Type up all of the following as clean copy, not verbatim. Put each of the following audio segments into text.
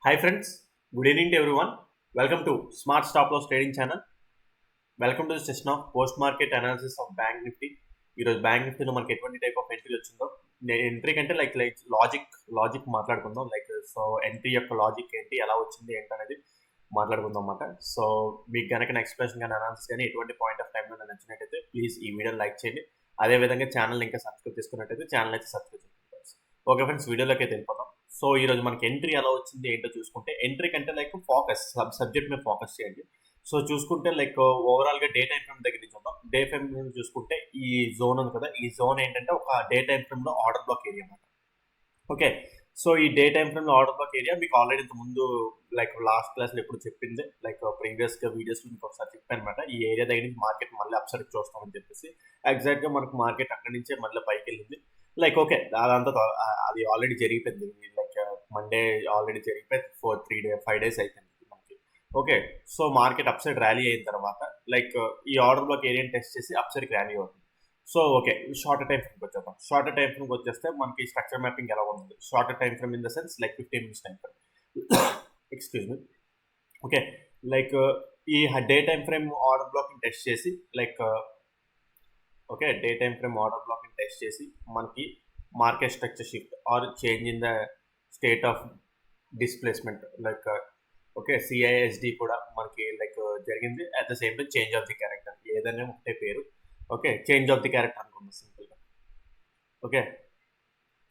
Hi friends, good evening to everyone. Welcome to Smart Stop Loss Trading Channel. Welcome to the session of post market analysis of bank Nifty. ఈరోజు bank నిఫ్టీలో మనకి ఎటువంటి type of entry వచ్చిందో, entry కంటే like logic మాట్లాడుకుందాం. So entry యొక్క logic ఏంటి, ఎలా వచ్చింది ఏంటి అనేది మాట్లాడుకుందాం అన్నమాట. సో మీకు కనుక నా ఎక్స్ప్రెషన్ కానీ అనాలిసిస్ కానీ ఎటువంటి పాయింట్ ఆఫ్ టైంలో నచ్చినట్టయితే ప్లీజ్ ఈ వీడియోని లైక్ చేయండి. అదేవిధంగా ఛానల్ ఇంకా సబ్స్క్రైబ్ చేసుకున్నట్టయితే ఛానల్ అయితే సబ్స్క్రైబ్ చేసుకోండి. ఓకే ఫ్రెండ్స్, వీడియోలోకి అయితే వెళ్ళిపోతాం. సో ఈరోజు మనకి ఎంట్రీ ఎలా వచ్చింది ఏంటో చూసుకుంటే, ఎంట్రీ కంటే లైక్ ఫోకస్ సబ్జెక్ట్ మీద ఫోకస్ చేయండి. సో చూసుకుంటే లైక్ ఓవరాల్ గా డే టైం ఫ్రేమ్ దగ్గర నుంచి వద్దాం. డే టైం ఫ్రేమ్ చూసుకుంటే ఈ జోన్ ఉంది కదా, ఈ జోన్ ఏంటంటే ఒక డే టైం ఫ్రేమ్ లో ఆర్డర్ బ్లాక్ ఏరియా అన్నమాట. ఓకే, సో ఈ డే టైం ఫ్రేమ్ లో ఆర్డర్ బ్లాక్ ఏరియా మీకు ఆల్రెడీ ఇంత ముందు లైక్ లాస్ట్ క్లాస్ లో ఎప్పుడు చెప్పింది, లైక్ ప్రీవియస్ గా వీడియోస్ లో మీకు ఒకసారి చెప్పాను అనమాట. ఈ ఏరియా దగ్గర నుంచి మార్కెట్ మళ్ళీ అప్సైడ్ చూస్తామని చెప్పేసి ఎగ్జాక్ట్ గా మనకు మార్కెట్ అక్కడి నుంచే మళ్ళీ పైకి వెళ్ళింది. లైక్ ఓకే, అదంతా అది ఆల్రెడీ జరిగిపోయింది. లైక్ మండే ఆల్రెడీ జరిగిపోయింది. 5 days అయిపోయింది మనకి. Okay, so market up side rally అయిన తర్వాత లైక్ ఈ ఆర్డర్ బ్లాక్ ఏరియాని టెస్ట్ చేసి అప్ సైడ్కి ర్యాలీ అవుతుంది. సో ఓకే, షార్ట్ టైం ఫ్రేమ్కి వచ్చేద్దాం. షార్ట్ టైం ఫ్రేమ్కి వచ్చేస్తే మనకి స్ట్రక్చర్ మ్యాపింగ్ ఎలా ఉంది. Short time frame in the sense like 15 minutes time frame. Excuse me. Okay, like ఈ day time frame order block test చేసి like okay, day time frame order block test చేసి మనకి market structure shift or change in the state of displacement like okay, CISD కూడా మనకి like జరిగింది. At the same time change of the character, ఏదైనా ఒకటే పేరు. Okay, change of the character అనుకుందాం సింపుల్గా. Okay,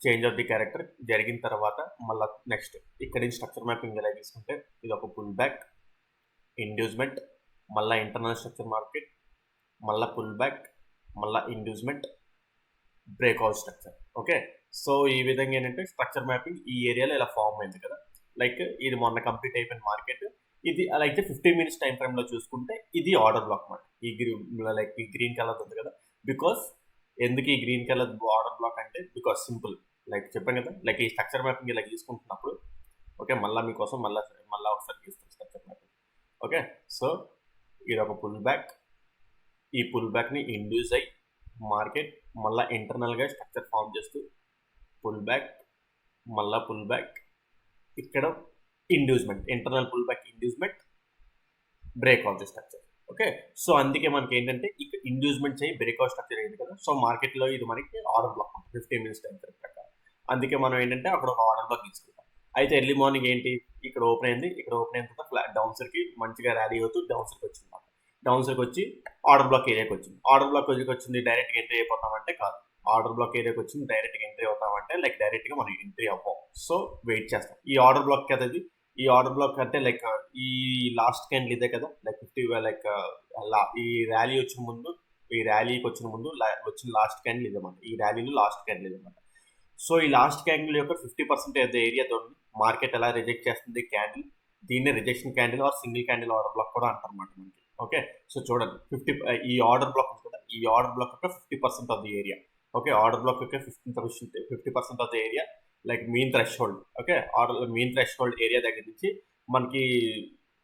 change of the character జరిగిన తర్వాత మళ్ళీ నెక్స్ట్ ఇక్కడ నుంచి స్ట్రక్చర్ మ్యాపింగ్ ఎలా తీసుకుంటే ఇది ఒక పుల్ బ్యాక్, ఇండ్యూస్మెంట్, మళ్ళీ ఇంటర్నల్ స్ట్రక్చర్ మార్కెట్, మళ్ళీ పుల్ బ్యాక్, మళ్ళీ inducement, breakout structure. Okay, so ఈ విధంగా ఏంటంటే స్ట్రక్చర్ మ్యాపింగ్ ఈ ఏరియాలో ఇలా ఫామ్ అయింది కదా. లైక్ ఇది మొన్న కంప్లీట్ అయిపోయిన మార్కెట్. ఇది అలా అయితే 15 minutes టైం ఫ్రేమ్ లో చూసుకుంటే ఇది ఆర్డర్ బ్లాక్ అన్నమాట. ఈ గ్రీన్ కలర్ ఉంది కదా, బికాస్ ఎందుకు ఈ గ్రీన్ కలర్ ఆర్డర్ బ్లాక్ అంటే బికాస్ సింపుల్, లైక్ చెప్పాను కదా, లైక్ ఈ స్ట్రక్చర్ మ్యాపింగ్ ఇలా తీసుకుంటున్నప్పుడు ఓకే, మళ్ళీ మీకోసం మళ్ళీ ఒకసారి తీస్తాం స్ట్రక్చర్ మ్యాపింగ్. ఓకే, సో ఇది ఒక పుల్ బ్యాక్, ఈ పుల్ బ్యాక్ ని ఇండ్యూస్ అయ్యి మార్కెట్ మళ్ళీ ఇంటర్నల్గా స్ట్రక్చర్ ఫామ్ చేస్తూ పుల్ బ్యాక్, మళ్ళీ పుల్ బ్యాక్, ఇక్కడ inducement, internal pull back, inducement, breakout structure. Okay, so అందుకే మనకి ఏంటంటే ఇక్కడ ఇండ్యూస్మెంట్ చేయి బ్రేక్అవుట్ స్ట్రక్చర్ అయింది కదా. సో మార్కెట్లో ఇది మనకి order black 15 minutes time frame ప్రకారం. అందుకే మనం ఏంటంటే అక్కడ ఒక ఆర్డర్ బ్లాక్ తీసుకుంటాం. అయితే ఎర్లీ మార్నింగ్ ఏంటి, ఇక్కడ ఓపెన్ అయింది. ఇక్కడ ఓపెన్ అయిన తర్వాత ఫ్లాట్ డౌన్ సైడ్కి మంచిగా ర్యాలీ అవుతూ డౌన్ సైడ్కి వచ్చింది. డౌన్ సైడ్కి వచ్చి ఆర్డర్ బ్లాక్ ఏరియాకి వచ్చింది. ఆర్డర్ బ్లాక్ వచ్చింది డైరెక్ట్గా ఎంట్రీ అయిపోతామంటే కాదు. ఆర్డర్ బ్లాక్ ఏరియాకి వచ్చింది డైరెక్ట్గా ఎంట్రీ అవుతామంటే లైక్ డైరెక్ట్గా మనం ఎంట్రీ అవ్వం. సో వెయిట్ చేస్తాం. ఈ ఆర్డర్ బ్లాక్ కదా, ఇది ఈ ఆర్డర్ బ్లాక్ అంటే లైక్ ఈ లాస్ట్ క్యాండిల్ ఇదే కదా, లైక్ 50 లైక్ ఈ ర్యాలీ వచ్చిన ముందు, ఈ ర్యాలీకి వచ్చిన ముందు వచ్చిన లాస్ట్ క్యాండిల్ ఇదన్నమాట. ఈ ర్యాలీలో లాస్ట్ క్యాండిల్ ఇదన్నమాట. సో ఈ లాస్ట్ క్యాండిల్ యొక్క 50% ఏరియాతో మార్కెట్ ఎలా రిజెక్ట్ చేస్తుంది క్యాండిల్, దీన్నే rejection candle or single candle order block కూడా అంటారు అన్నమాట మనకి. ఓకే, సో చూడండి 50 ఈ ఆర్డర్ బ్లాక్ ఉంది కదా, ఈ ఆర్డర్ బ్లాక్ యొక్క 50% of the area. Okay, order black యొక్క 50% of the area like mean thresh hold. Okay, order mean thresh hold area దగ్గర నుంచి మనకి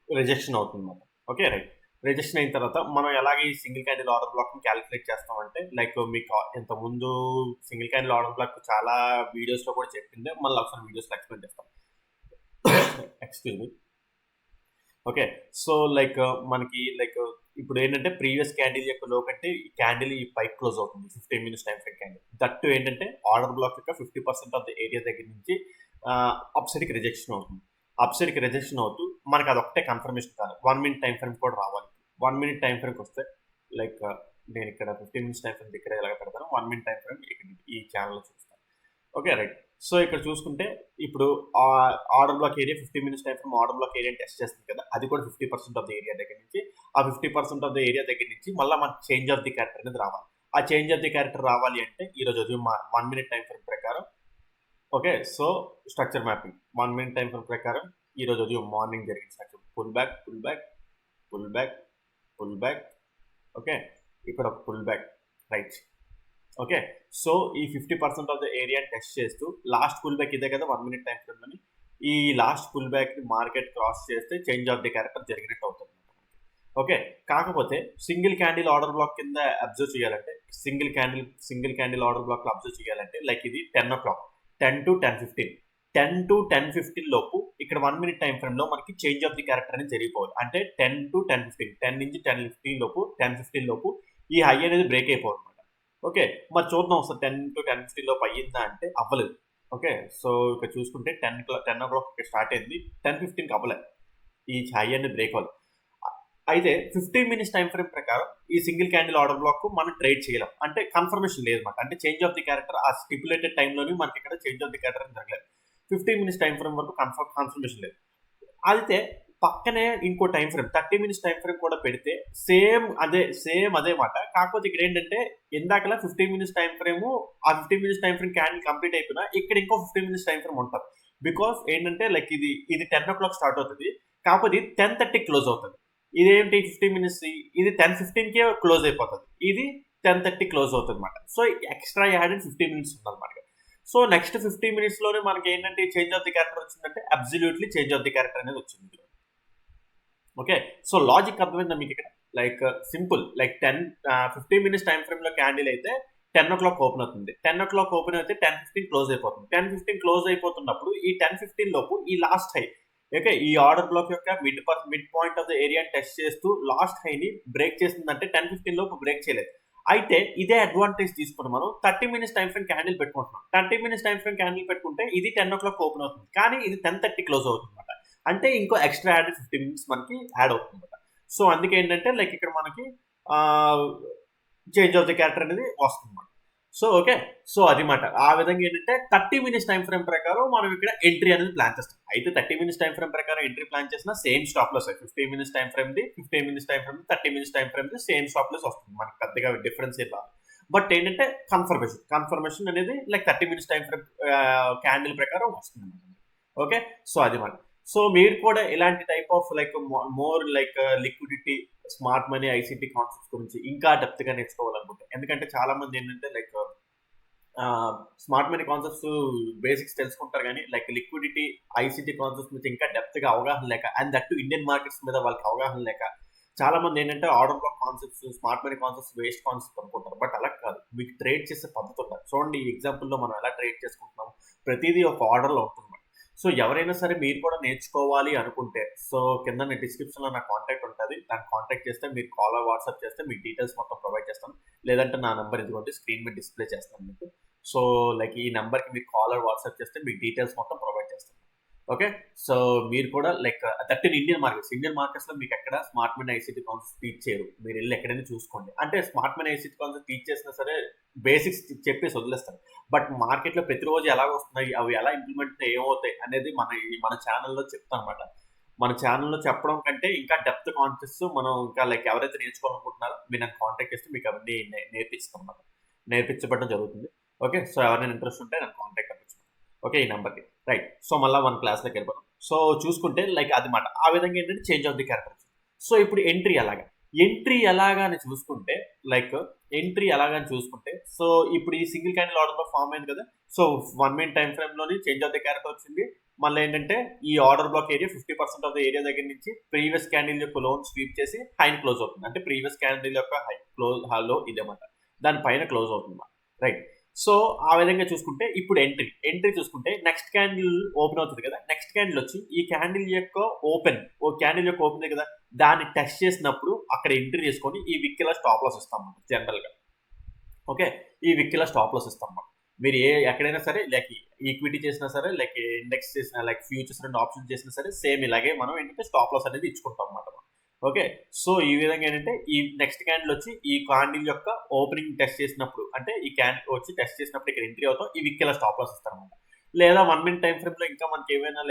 రిజెక్షన్ అవుతుంది అన్నమాట. ఓకే రైట్, రిజెక్షన్ అయిన తర్వాత మనం ఎలాగే ఈ సింగిల్ క్యాండిల్ ఆర్డర్ బ్లాక్ ని క్యాలిక్యులేట్ చేస్తామంటే లైక్ మీకు ఇంత ముందు సింగిల్ క్యాండిల్ ఆర్డర్ బ్లాక్ చాలా వీడియోస్ లో కూడా చెప్పింది, మళ్ళీ ఒకసారి వీడియోస్ లో ఎక్స్ప్లెయిన్ చేస్తాం. Excuse me. Okay, so like మనకి లైక్ ఇప్పుడు ఏంటంటే ప్రీవియస్ క్యాండిల్ యొక్క లో కంటే ఈ క్యాండిల్ ఈ పైక్ క్లోజ్ అవుతుంది 15 minutes time frame candle. That ఏంటంటే ఆర్డర్ బ్లాక్ యొక్క 50% ఆఫ్ ద ఏరియా దగ్గర నుంచి అప్ సైడ్కి రిజెక్షన్ అవుతుంది. అప్ సైడ్కి రిజెక్షన్ అవుతూ మనకి అది ఒకటే కన్ఫర్మేషన్ కాదు, 1 minute టైం ఫ్రేమ్ కూడా రావాలి. 1 minute టైం ఫ్రేమ్కి వస్తే లైక్ నేను ఇక్కడ 15 minutes టైం ఫ్రేమ్ ఇక్కడ ఎలా పెడతాను, 1 minute టైం ఫ్రేమ్ ఇక్కడ ఈ ఛానల్లో చూస్తాను. ఓకే రైట్, సో ఇక్కడ చూసుకుంటే ఇప్పుడు order block area 15 minutes time frame order block area test చేస్తుంది కదా, అది కూడా 50% ఆఫ్ ద ఏరియా దగ్గర నుంచి, ఆ 50% ఆఫ్ ద ఏరియా దగ్గర నుంచి మళ్ళీ మనకి చేంజ్ ఆఫ్ ది క్యారెక్టర్ అనేది రావాలి. ఆ చేంజ్ ఆఫ్ ది క్యారెక్టర్ రావాలి అంటే ఈరోజు ఉదయం 1 minute టైం ఫ్రేమ్ ప్రకారం. Okay, so structure mapping 1 minute time frame ప్రకారం ఈరోజు ఉదయం మార్నింగ్ జరిగిన structure pull back, pull back, pull back, pull back. Okay, ఇక్కడ ఒక pull back right. Okay, so ఈ 50% ఆఫ్ ద ఏరియా టెస్ట్ చేస్తూ లాస్ట్ పుల్ బ్యాక్ ఇదే కదా 1 minute టైం ఫ్రేమ్ అని, ఈ last pull back market cross చేస్తే చేంజ్ ఆఫ్ ది క్యారెక్టర్ జరిగినట్టు అవుతుంది. ఓకే, కాకపోతే సింగిల్ క్యాండిల్ ఆర్డర్ బ్లాక్ కింద అబ్జర్వ్ చేయాలంటే, సింగిల్ క్యాండిల్ ఆర్డర్ బ్లాక్ లో అబ్జర్వ్ చేయాలంటే లైక్ ఇది 10 o'clock, 10 to 10:15. 10 to 10:15 లోపు ఇక్కడ 1 minute టైం ఫ్రేమ్ లో మనకి చేంజ్ ఆఫ్ ది క్యారెక్టర్ అనేది జరిగిపోవాలి. అంటే 10 to 10:15 10 నుంచి 10:15 లోపు 10:15 లోపు ఈ హై అనేది బ్రేక్ అయిపోవాలి అనమాట. ఓకే, మరి చూద్దాం ఒకసారి 10 to 10:15 లోపు అయ్యిందా అంటే అవ్వలేదు. ఓకే, సో ఇక్కడ చూసుకుంటే 10 o'clock ఇక్కడ స్టార్ట్ అయింది, 10:15కి అవ్వలేదు ఈ హై అనేది బ్రేక్ అవ్వాలి. అయితే 15 minutes టైం ఫ్రేమ్ ప్రకారం ఈ సింగిల్ క్యాండిల్ ఆర్డర్ బ్లాక్ మనం ట్రేడ్ చేయలేం, అంటే కన్ఫర్మేషన్ లేదన్నమాట. అంటే చేంజ్ ఆఫ్ ది క్యారెక్టర్ ఆ స్టిపులేటెడ్ టైంలోని మనకి ఇక్కడ చేంజ్ ఆఫ్ ది క్యారెక్టర్ జరగలేదు. 15 minutes టైం ఫ్రేమ్ వరకు కన్ఫర్మేషన్ లేదు. అయితే పక్కనే ఇంకో time frame 30 minutes time frame కూడా పెడితే సేమ్ అదే మాట. కాకపోతే ఇక్కడ ఏంటంటే ఇందాకలా 15 minutes టైం ఫ్రేమ్ ఆ 15 minutes time frame candle complete అయిపోయినా ఇక్కడ ఇంకో 15 minutes టైం ఫ్రేమ్ ఉంటుంది. బికాస్ ఏంటంటే లైక్ ఇది 10 o'clock స్టార్ట్ అవుతుంది, కాకపోతే 10:30 క్లోజ్ అవుతుంది. ఇదేంటి 15 minutes, ఇది 10:15కే క్లోజ్ అయిపోతుంది, ఇది 10:30 క్లోజ్ అవుతుంది అనమాట. సో ఎక్స్ట్రా యాడెడ్ 15 minutes ఉందన్నమాట. సో నెక్స్ట్ 15 minutes లోనే మనకి ఏంటంటే చేంజ్ ఆఫ్ ది క్యారెక్టర్ వచ్చిందంటే absolutely change of the character అనేది వచ్చింది. ఓకే, సో లాజిక్ అర్థమైందా మీకు ఇక్కడ? Like simple, like 15 minutes time frame లో క్యాండిల్ అయితే 10 o'clock ఓపెన్ అవుతుంది, 10 o'clock ఓపెన్ అయితే 10:15 క్లోజ్ అయిపోతుంది. 10:15 క్లోజ్ అయిపోతున్నప్పుడు ఈ 10:15 లోపు ఈ లాస్ట్ హై, ఓకే, ఈ ఆర్డర్ బ్లాక్ యొక్క mid point of the area test చేస్తూ లాస్ట్ హైని బ్రేక్ చేస్తుందంటే 10:15 లోపు బ్రేక్ చేయలేదు. అయితే ఇదే అడ్వాంటేజ్ తీసుకుని మనం 30 minutes టైం ఫ్రేమ్ క్యాండిల్ పెట్టుకుంటున్నాం. 30 minutes టైం ఫ్రేమ్ క్యాండిల్ పెట్టుకుంటే ఇది 10 o'clock ఓపెన్ అవుతుంది, కానీ ఇది 10:30 క్లోజ్ అవుతుంది అనమాట. అంటే ఇంకో ఎక్స్ట్రా యాడెడ్ 15 minutes మనకి యాడ్ అవుతుంది అనమాట. సో అందుకే ఏంటంటే లైక్ ఇక్కడ మనకి చేంజ్ ఆఫ్ ది క్యారెక్టర్ అనేది వస్తుంది. సో ఓకే, సో అది మాట. ఆ విధంగా ఏంటంటే 30 minutes టైం ఫ్రేమ్ ప్రకారం మనం ఇక్కడ ఎంట్రీ అనేది ప్లాన్ చేస్తాం. అయితే 30 minutes టైం ఫ్రేమ్ ప్రకారం ఎంట్రీ ప్లాన్ చేసిన same stop loss 15 minutes time frame ది 15 minutes time frame 30 minutes time frame ది సేమ్ స్టాప్ లాస్ వస్తుంది, మనకి పెద్దగా డిఫరెన్స్ ఏం రాదు. బట్ ఏంటంటే కన్ఫర్మేషన్ అనేది like 30 minutes time frame candle ప్రకారం వస్తుంది. ఓకే, సో అది మాట. సో మీరు కూడా ఇలాంటి type of like more like liquidity, smart money, ICT concepts గురించి ఇంకా డెప్త్ గా నేర్చుకోవాలనుకుంటే, ఎందుకంటే చాలా మంది ఏంటంటే like smart money concepts basics తెలుసుకుంటారు, కానీ లైక్ లిక్విడిటీ, ఐసిటీ కాన్సెప్ట్స్ మీద ఇంకా డెప్త్ గా అవగాహన లేక, అండ్ దట్టు ఇండియన్ మార్కెట్స్ మీద వాళ్ళకి అవగాహన లేక చాలా మంది ఏంటంటే order black concepts, smart money concepts waste concept అనుకుంటారు. బట్ అలా కాదు, మీకు ట్రేడ్ చేసే పద్ధతి ఉంటుంది. చూడండి ఈ ఎగ్జాంపుల్లో మనం ఎలా ట్రేడ్ చేసుకుంటున్నాం, ప్రతిదీ ఒక ఆర్డర్లో ఉంటుంది. సో ఎవరైనా సరే మీరు కూడా నేర్చుకోవాలి అనుకుంటే, సో కింద డిస్క్రిప్షన్లో నా కాంటాక్ట్ ఉంటుంది, దాన్ని కాంటాక్ట్ చేస్తే మీరు కాల్ వాట్సాప్ చేస్తే మీకు డీటెయిల్స్ మొత్తం ప్రొవైడ్ చేస్తాను. లేదంటే నా నెంబర్ ఇదిగోండి స్క్రీన్ మీద డిస్ప్లే చేస్తాను మీకు. సో లైక్ ఈ నెంబర్కి మీరు కాల్ వాట్సాప్ చేస్తే మీకు డీటెయిల్స్ మొత్తం ప్రొవైడ్ చేస్తాను. ఓకే, సో మీరు కూడా లైక్ దట్ ఇన్ ఇండియన్ మార్కెట్స్లో మీకు ఎక్కడ smart money ICT concept teach చేయరు, మీరు వెళ్ళి ఎక్కడైనా చూసుకోండి. అంటే smart money ICT concept teach చేసినా సరే బేసిక్స్ చెప్పేసి వదిలేస్తారు. బట్ మార్కెట్లో ప్రతిరోజు ఎలా వస్తున్నాయి, అవి ఎలా ఇంప్లిమెంట్ ఏమవుతాయి అనేది మన ఛానల్లో చెప్తాను అనమాట. మన ఛానల్లో చెప్పడం కంటే ఇంకా డెప్త్ కాన్సెప్ట్స్ మనం ఇంకా లైక్ ఎవరైతే నేర్చుకోవాలనుకుంటున్నారో మీరు నన్ను కాంటాక్ట్ చేస్తే మీకు అవన్నీ నేర్పిస్తాం అనమాట, నేర్పించబడడం జరుగుతుంది. ఓకే, సో ఎవరైనా ఇంట్రెస్ట్ ఉంటే నన్ను కాంటాక్ట్ అవ్వచ్చు. ఓకే, ఈ నెంబర్కి. రైట్, సో మళ్ళీ మన క్లాస్లోకి వెళ్ళిపోతాం. సో చూసుకుంటే లైక్ అది మాట. ఆ విధంగా ఏంటంటే change of the character. So ఇప్పుడు ఎంట్రీ ఎలాగా అని చూసుకుంటే సో ఇప్పుడు ఈ సింగిల్ క్యాండిల్ ఆర్డర్లో ఫామ్ అయింది కదా. సో 1 minute టైం ఫ్రేమ్లోని చేంజ్ ఆఫ్ ది క్యారెక్టర్ వచ్చింది. మళ్ళీ ఏంటంటే ఈ order block area 50% of the area దగ్గర నుంచి ప్రీవియస్ క్యాండిల్ యొక్క లోన్ స్వీప్ చేసి హైని క్లోజ్ అవుతుంది. అంటే ప్రీవియస్ క్యాండిల్ యొక్క హై క్లోజ్ హాలో ఇదేమాట, దానిపైన క్లోజ్ అవుతుంది. రైట్, సో ఆ విధంగా చూసుకుంటే ఇప్పుడు ఎంట్రీ చూసుకుంటే నెక్స్ట్ క్యాండిల్ ఓపెన్ అవుతుంది కదా. నెక్స్ట్ క్యాండిల్ వచ్చి ఈ క్యాండిల్ యొక్క ఓపెన్ కదా, దాన్ని టెస్ట్ చేసినప్పుడు అక్కడ ఎంట్రీ చేసుకొని ఈ విక్కిలా స్టాప్ లాస్ ఇస్తాం మనం జనరల్గా. ఓకే, ఈ విక్కిలా స్టాప్ లాస్ ఇస్తాం మనం. మీరు ఎక్కడైనా సరే లైక్ ఈక్విటీ చేసినా సరే, లైక్ ఇండెక్స్ చేసినా, లైక్ ఫ్యూచర్స్ అండ్ ఆప్షన్స్ చేసినా సరే సేమ్ ఇలాగే మనం ఏంటంటే స్టాప్ లాస్ అనేది ఇచ్చుకుంటాం అన్నమాట. ఓకే, సో ఈ విధంగా ఏంటంటే ఈ నెక్స్ట్ క్యాండిల్ వచ్చి ఈ క్యాండిల్ యొక్క ఓపెనింగ్ టెస్ట్ చేసినప్పుడు, అంటే ఈ క్యాండిల్ వచ్చి టెస్ట్ చేసినప్పుడు ఇక్కడ ఎంట్రీ అవుతాం, ఈ విక్కిలా స్టాప్ లాస్ ఇస్తారన్నమాట. లేదా 1 minute టైం ఫ్రేమ్ లో ఇంకా మనకి ఏమైనా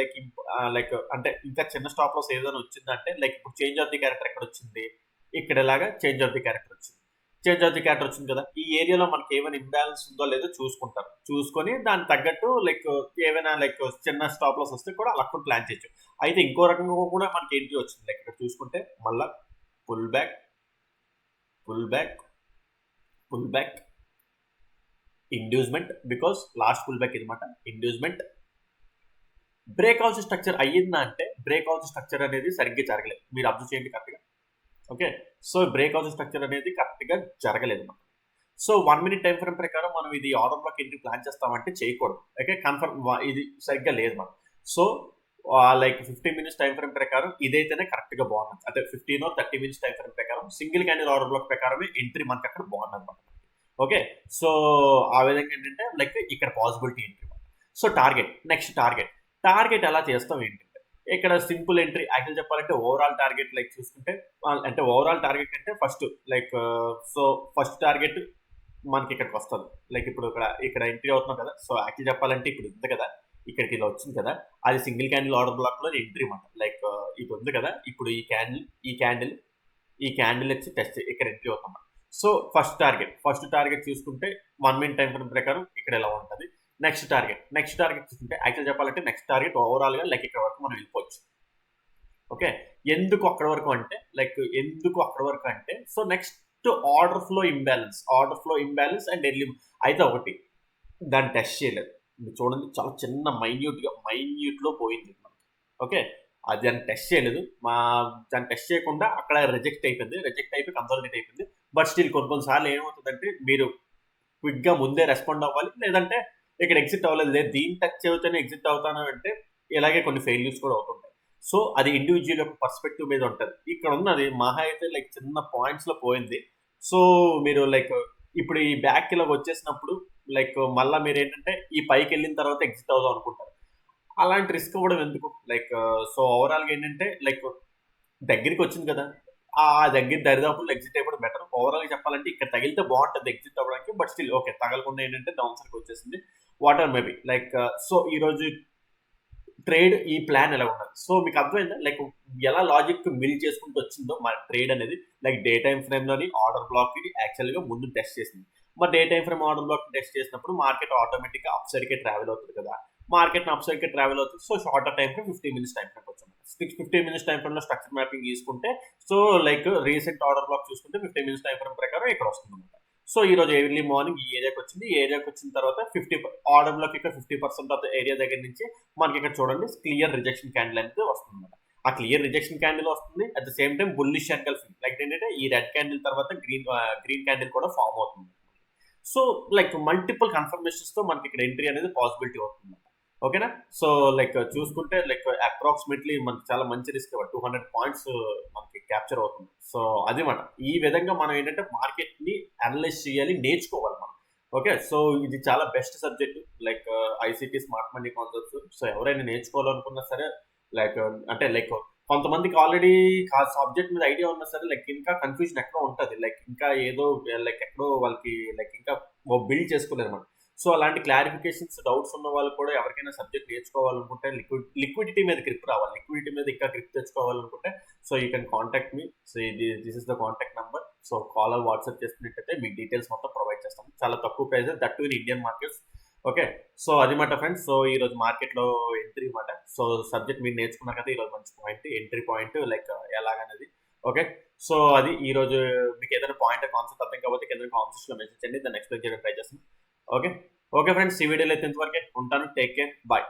లైక్ అంటే ఇంకా చిన్న స్టాప్ లాస్ ఏదైనా వచ్చిందంటే, లైక్ ఇప్పుడు చేంజ్ ఆఫ్ ది క్యారెక్టర్ ఎక్కడ వచ్చింది, ఇక్కడ ఇలాగా చేంజ్ ఆఫ్ ది క్యారెక్టర్ వచ్చింది కదా. ఈ ఏరియాలో మనకి ఏమైనా ఇంబ్యాలెన్స్ ఉందో లేదో చూసుకొని దానికి తగ్గట్టు లైక్ ఏమైనా లైక్ చిన్న స్టాప్ లాస్ వస్తే కూడా అలా కూడా ప్లాన్ చేయొచ్చు. అయితే ఇంకో రకంగా కూడా మనకి ఎంట్రీ వచ్చింది. లైక్ ఇక్కడ చూసుకుంటే మళ్ళా pull back inducement, because last pull back ఇదన్నమాట. ఇండ్యూస్మెంట్ బ్రేక్అవుట్ స్ట్రక్చర్ అయ్యిందా అంటే బ్రేక్అవుట్ స్ట్రక్చర్ అనేది సరిగ్గా జరగలేదు. మీరు అబ్జర్వ్ చేయండి కరెక్ట్గా. ఓకే, సో బ్రేక్అవుట్ స్ట్రక్చర్ అనేది కరెక్ట్గా జరగలేదు అన్నమాట. సో 1 మినిట్ టైం ఫ్రేమ్ ప్రకారం మనం ఇది ఆర్డర్ బ్లాక్ ఎంట్రీ ప్లాన్ చేస్తామంటే చేయకూడదు. ఓకే, కన్ఫర్మ్ ఇది సరిగ్గా లేదు మనం. So like 15 minutes time frame ప్రకారం ఇదైతేనే కరెక్ట్గా బాగున్నది. అంటే 15 or 30 మినిట్స్ టైం ఫ్రేమ్ ప్రకారం సింగిల్ క్యాండిల్ ఆర్డర్ బ్లాక్ ప్రకారమే ఎంట్రీ మనకి అక్కడ బాగున్నది అనమాట. ఓకే, సో ఆ విధంగా ఏంటంటే లైక్ ఇక్కడ పాసిబిలిటీ ఎంట్రీ. సో టార్గెట్ ఎలా చేస్తాం ఏంటంటే ఇక్కడ సింపుల్ ఎంట్రీ. యాక్చువల్ చెప్పాలంటే ఓవరాల్ టార్గెట్ లైక్ చూసుకుంటే అంటే ఓవరాల్ టార్గెట్ అంటే first like so first target మనకి ఇక్కడికి వస్తుంది. లైక్ ఇప్పుడు ఇక్కడ ఎంట్రీ అవుతున్నాం కదా. సో యాక్చువల్ చెప్పాలంటే ఇప్పుడు ఉంది కదా, ఇక్కడికి ఇలా వచ్చింది కదా, అది సింగిల్ క్యాండిల్ ఆర్డర్ బ్లాక్ లో ఎంట్రీ మాట. లైక్ ఇది ఉంది కదా, ఇప్పుడు ఈ క్యాండిల్ వచ్చి టెస్ట్ ఇక్కడ ఎంట్రీ అవుతాం. సో ఫస్ట్ టార్గెట్ చూసుకుంటే 1 మినిట్ టైం ఫ్రేమ్ ప్రకారం ఇక్కడ ఎలా ఉంటుంది. నెక్స్ట్ టార్గెట్ చూసుకుంటే యాక్చువల్ చెప్పాలంటే నెక్స్ట్ టార్గెట్ ఓవరాల్ గా లైక్ ఇక్కడ వరకు మనం వెళ్ళిపోవచ్చు. ఓకే, ఎందుకు అక్కడ వరకు అంటే so next order flow imbalance and early అయితే ఒకటి దాన్ని టెస్ట్ చేయలేదు. చూడండి చాలా చిన్న మైన్యూట్ లో పోయింది మనకి. ఓకే, అది దాన్ని టెస్ట్ చేయలేదు. దాన్ని టెస్ట్ చేయకుండా అక్కడ రిజెక్ట్ అయిపోయి కన్సాలిడేట్ అయిపోయింది. బట్ స్టిల్ కొన్నిసార్లు ఏమవుతుందంటే మీరు క్విక్ గా ముందే రెస్పాండ్ అవ్వాలి, లేదంటే ఇక్కడ ఎగ్జిట్ అవ్వలేదు, లేదు దీన్ని టచ్ అవుతానే ఎగ్జిట్ అవుతాను అంటే ఇలాగే కొన్ని ఫెయిల్యూర్స్ కూడా అవుతుంటాయి. సో అది ఇండివిజువల్ యొక్క పర్స్పెక్టివ్ మీద ఉంటుంది. ఇక్కడ ఉన్నది మహా అయితే లైక్ చిన్న పాయింట్స్ లో పోయింది. సో మీరు లైక్ ఇప్పుడు ఈ బ్యాక్ ఇలా వచ్చేసినప్పుడు లైక్ మళ్ళీ మీరు ఏంటంటే ఈ పైకి వెళ్ళిన తర్వాత ఎగ్జిట్ అవుదాం అనుకుంటారు. అలాంటి రిస్క్ అవ్వడం ఎందుకు. లైక్ సో ఓవరాల్ గా ఏంటంటే లైక్ దగ్గరికి వచ్చింది కదా, ఆ దగ్గర దరిదాపుల్లో ఎగ్జిట్ అయిపోవడం బెటర్. ఓవరాల్ గా చెప్పాలంటే ఇక్కడ తగిలితే బాగుంటుంది ఎగ్జిట్ అవ్వడానికి. బట్ స్టిల్ ఓకే, తగలకుండా ఏంటంటే డౌన్ సైడ్కి వచ్చేసింది. What ever maybe like so ఈ రోజు ట్రేడ్ ఈ ప్లాన్ ఎలా ఉన్నది. సో మీకు అర్థమైందా లైక్ ఎలా లాజిక్ బిల్డ్ చేసుకుంటూ వచ్చిందో మన ట్రేడ్ అనేది. లైక్ డే టైం ఫ్రేమ్ లోని ఆర్డర్ బ్లాక్ యాక్చువల్ గా ముందు టెస్ట్ చేసింది. మరి day time frame order block test చేసినప్పుడు మార్కెట్ ఆటోమేటిక్ గా అప్ సైడ్ కే ట్రావెల్ అవుతుంది కదా. అప్ సైడ్ కే ట్రావెల్ అవుతుంది. So shorter time frame 15 minutes time frame వచ్చింది. 15 మినిట్స్ టైం ఫ్రేమ్ లో స్ట్రక్చర్ మ్యాపింగ్ తీసుకుంటే so like recent order black చూసుకుంటే 15 minutes time frame ప్రకారం ఇక్కడ వస్తుంది అనమాట. సో ఈ రోజు ఎర్లీ మార్నింగ్ ఈ ఏరియాకి వచ్చింది. ఈ ఏరియాకి వచ్చిన తర్వాత 50 ఆర్డర్ బ్లాక్ ఇక్కడ 50% ఆఫ్ ఏరియా దగ్గర నుంచి మనకి ఇక్కడ చూడండి క్లియర్ రిజెక్షన్ క్యాండిల్ అనేది వస్తుంది అనమాట. ఆ క్లియర్ రిజెక్షన్ క్యాండిల్ వస్తుంది. At the same time bullish engulfing like ఏంటంటే ఈ రెడ్ క్యాండిల్ తర్వాత గ్రీన్ క్యాండిల్ కూడా ఫామ్ అవుతుంది. సో లైక్ మల్టిపుల్ కన్ఫర్మేషన్స్ తో మనకి ఇక్కడ ఎంట్రీ అనేది పాసిబిలిటీ అవుతుంది. ఓకేనా, సో లైక్ చూసుకుంటే లైక్ అప్రాక్సిమేట్లీ మనకి చాలా మంచి రిస్క్ 200 పాయింట్స్ మనకి క్యాప్చర్ అవుతుంది. సో అది మాట. ఈ విధంగా మనం ఏంటంటే మార్కెట్ ని అనలైజ్ చేయాలి, నేర్చుకోవాలి మనం. ఓకే, సో ఇది చాలా best subject like ICT smart money concepts. So ఎవరైనా నేర్చుకోవాలనుకున్నా సరే లైక్ అంటే లైక్ కొంతమందికి ఆల్రెడీ ఆ సబ్జెక్ట్ మీద ఐడియా ఉన్నా సరే లైక్ ఇంకా కన్ఫ్యూజన్ ఎక్కడో ఉంటుంది. లైక్ ఇంకా ఏదో లైక్ ఎక్కడో వాళ్ళకి లైక్ ఇంకా బిల్డ్ చేసుకోలేరు అనమాట. సో అలాంటి క్లారిఫికేషన్స్ డౌట్స్ ఉన్న వాళ్ళు కూడా ఎవరికైనా సబ్జెక్ట్ నేర్చుకోవాలనుకుంటే లిక్విడిటీ మీద గ్రిప్ రావాలి, లిక్విడిటీ మీద ఇంకా గ్రిప్ తెచ్చుకోవాలనుకుంటే so you can contact me. So this is the contact number. So call WhatsApp చేస్తున్నట్టయితే మీకు డీటెయిల్స్ మొత్తం ప్రొవైడ్ చేస్తాం. చాలా తక్కువ price, that too in Indian markets. Okay, so అది మాట ఫ్రెండ్స్. సో ఈ రోజు మార్కెట్ లో ఎంట్రీ మాట. సో సబ్జెక్ట్ మీరు నేర్చుకున్నారు కదా, ఈ రోజు మంచి పాయింట్ ఎంట్రీ పాయింట్ లైక్ ఎలాగనేది. ఓకే, సో అది ఈ రోజు మీకు ఏదైనా పాయింట్ కాన్సెప్ట్ అర్థం కాబట్టి కింద కాన్సెప్ట్స్ లో మెసేజ్ చేయండి, దాన్ని ఎక్స్ప్లెయిన్ చేయడానికి ట్రై చేస్తాను. ఓకే ఫ్రెండ్స్, ఈ వీడియోలో అయితే ఇంతవరకే ఉంటాను. Take care, bye.